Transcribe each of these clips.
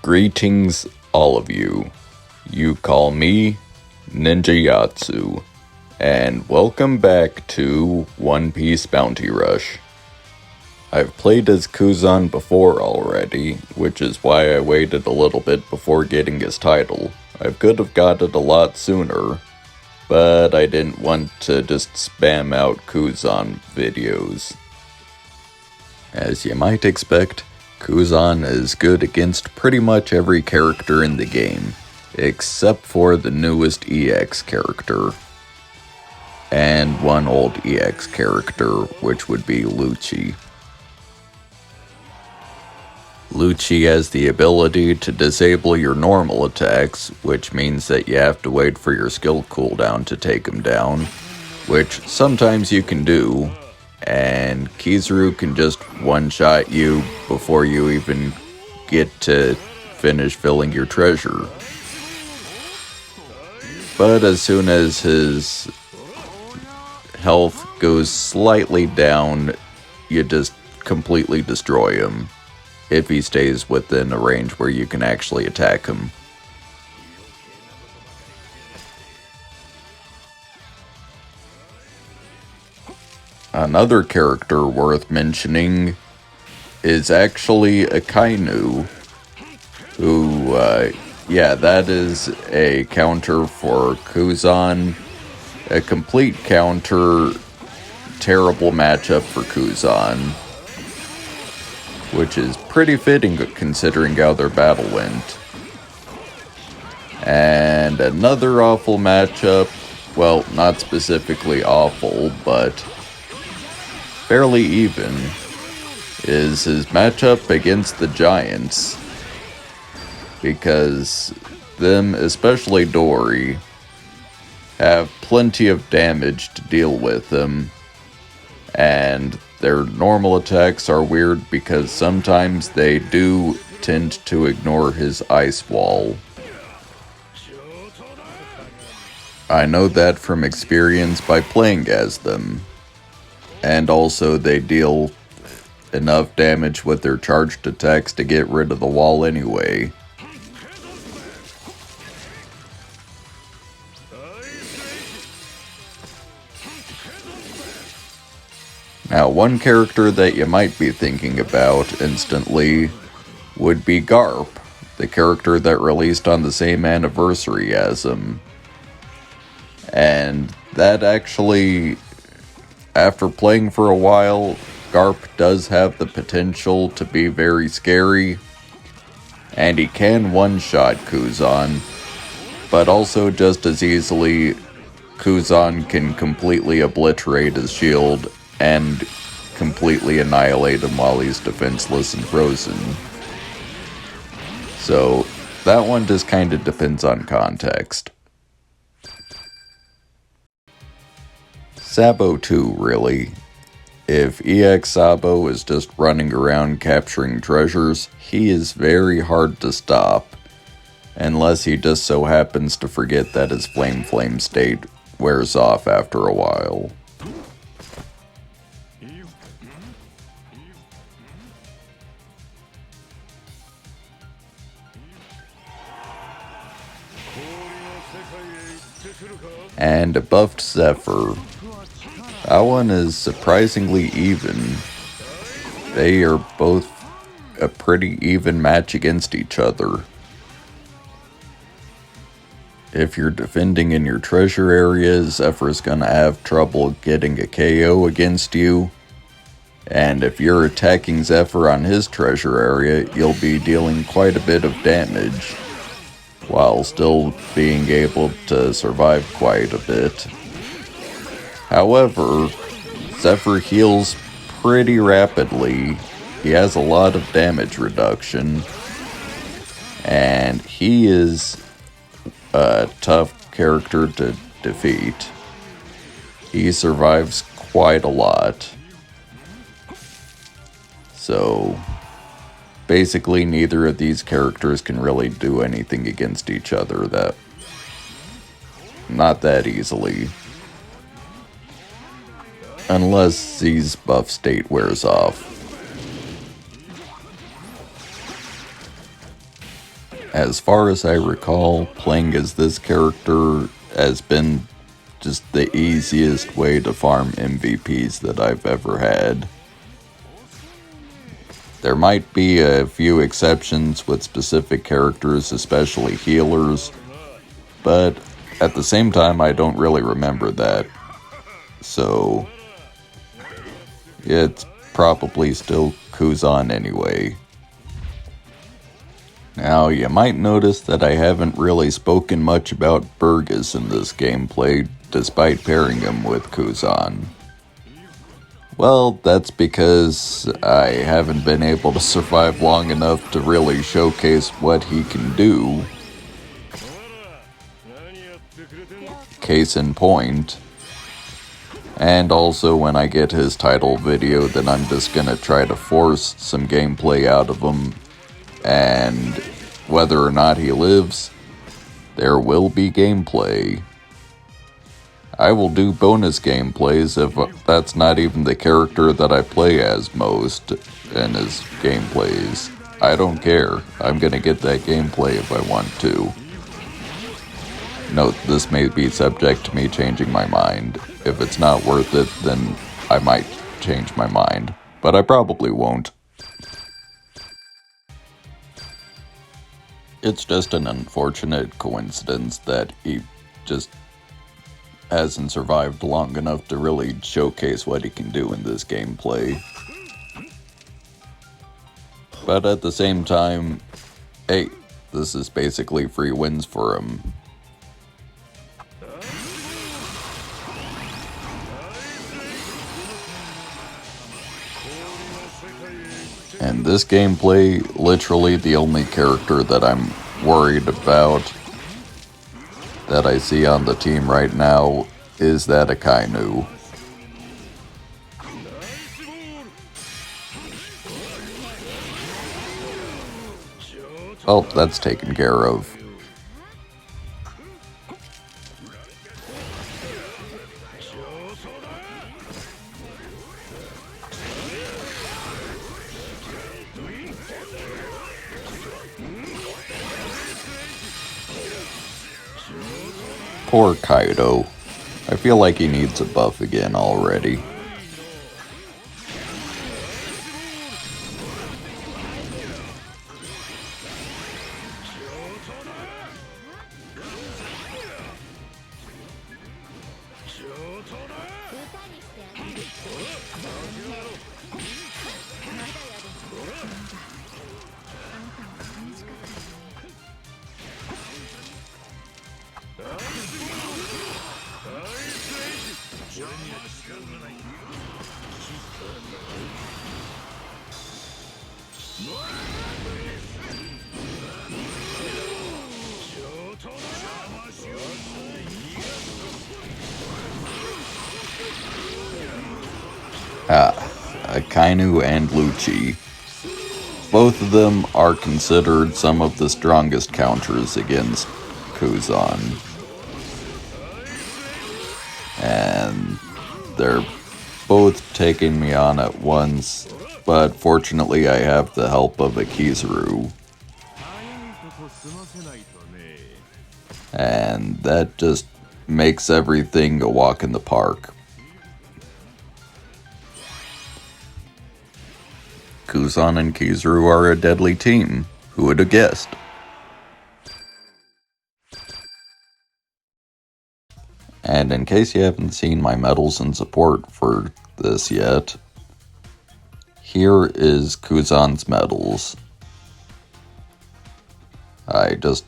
Greetings, all of you. You call me Ninja Yatsu, and welcome back to One Piece Bounty Rush. I've played as Kuzan before already, which is why I waited a little bit before getting his title. I could have got it a lot sooner, but I didn't want to just spam out Kuzan videos. As you might expect, Kuzan is good against pretty much every character in the game, except for the newest EX character, and one old EX character, which would be Lucci. Lucci has the ability to disable your normal attacks, which means that you have to wait for your skill cooldown to take him down, which sometimes you can do, and Kizaru can just one-shot you before you even get to finish filling your treasure. But as soon as his health goes slightly down, you just completely destroy him, if he stays within a range where you can actually attack him. Another character worth mentioning is actually Akainu, who, that is a counter for Kuzan. A complete counter, terrible matchup for Kuzan, which is pretty fitting considering how their battle went. And another awful matchup, well, not specifically awful, but fairly even, is his matchup against the Giants, because them, especially Dory, have plenty of damage to deal with them, and their normal attacks are weird because sometimes they do tend to ignore his ice wall. I know that from experience by playing as them. And also they deal enough damage with their charged attacks to get rid of the wall anyway. Now, one character that you might be thinking about instantly would be Garp, the character that released on the same anniversary as him. And that actually, after playing for a while, Garp does have the potential to be very scary, and he can one-shot Kuzan, but also just as easily, Kuzan can completely obliterate his shield and completely annihilate him while he's defenseless and frozen. So, that one just kinda depends on context. Sabo too, really. If EX Sabo is just running around capturing treasures, he is very hard to stop, unless he just so happens to forget that his flame state wears off after a while. And a buffed Zephyr. That one is surprisingly even. They are both a pretty even match against each other. If you're defending in your treasure area, Zephyr's gonna have trouble getting a KO against you. And if you're attacking Zephyr on his treasure area, you'll be dealing quite a bit of damage, while still being able to survive quite a bit. However, Zephyr heals pretty rapidly, he has a lot of damage reduction, and he is a tough character to defeat. He survives quite a lot. So, basically neither of these characters can really do anything against each other not that easily. Unless Z's buff state wears off. As far as I recall, playing as this character has been just the easiest way to farm MVPs that I've ever had. There might be a few exceptions with specific characters, especially healers, but at the same time, I don't really remember that. So, it's probably still Kuzan anyway. Now, you might notice that I haven't really spoken much about Burgess in this gameplay, despite pairing him with Kuzan. Well, that's because I haven't been able to survive long enough to really showcase what he can do. Case in point. And also when I get his title video, then I'm just gonna try to force some gameplay out of him. And whether or not he lives, there will be gameplay. I will do bonus gameplays if that's not even the character that I play as most in his gameplays. I don't care. I'm gonna get that gameplay if I want to. Note, this may be subject to me changing my mind. If it's not worth it, then I might change my mind. But I probably won't. It's just an unfortunate coincidence that he just hasn't survived long enough to really showcase what he can do in this gameplay. But at the same time, hey, this is basically free wins for him. And this gameplay, literally the only character that I'm worried about that I see on the team right now is that Akainu. Oh, that's taken care of. Poor Kaido. I feel like he needs a buff again already. Akainu and Lucci. Both of them are considered some of the strongest counters against Kuzan. And they're both taking me on at once, but fortunately I have the help of a Kizaru. And that just makes everything a walk in the park. Kuzan and Kizaru are a deadly team. Who would have guessed? And in case you haven't seen my medals and support for this yet, here is Kuzan's medals. I just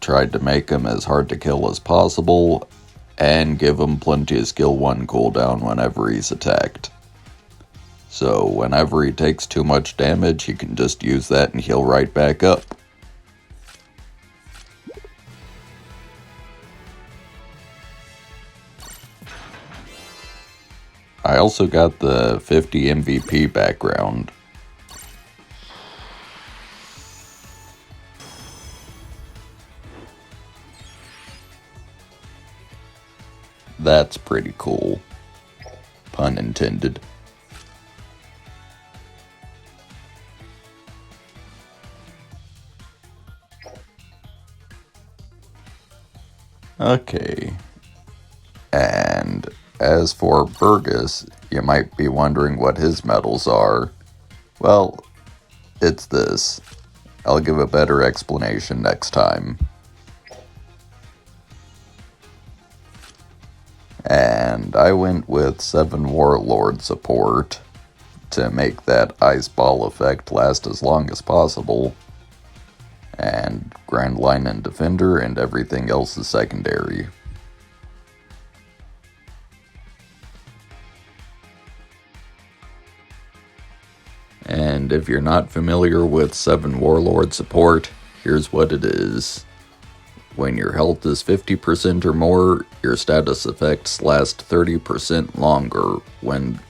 tried to make him as hard to kill as possible and give him plenty of skill 1 cooldown whenever he's attacked. So whenever he takes too much damage, he can just use that and heal right back up. I also got the 50 MVP background. That's pretty cool. Pun intended. Okay. And as for Burgess, you might be wondering what his medals are. Well, it's this. I'll give a better explanation next time. And I went with 7 Warlord support to make that ice ball effect last as long as possible. And Grand Line and Defender, and everything else is secondary. And if you're not familiar with 7 Warlord support, here's what it is. When your health is 50% or more, your status effects last 30% longer when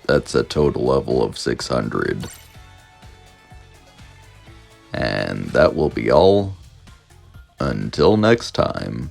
that's a total level of 600. And that will be all. Until next time.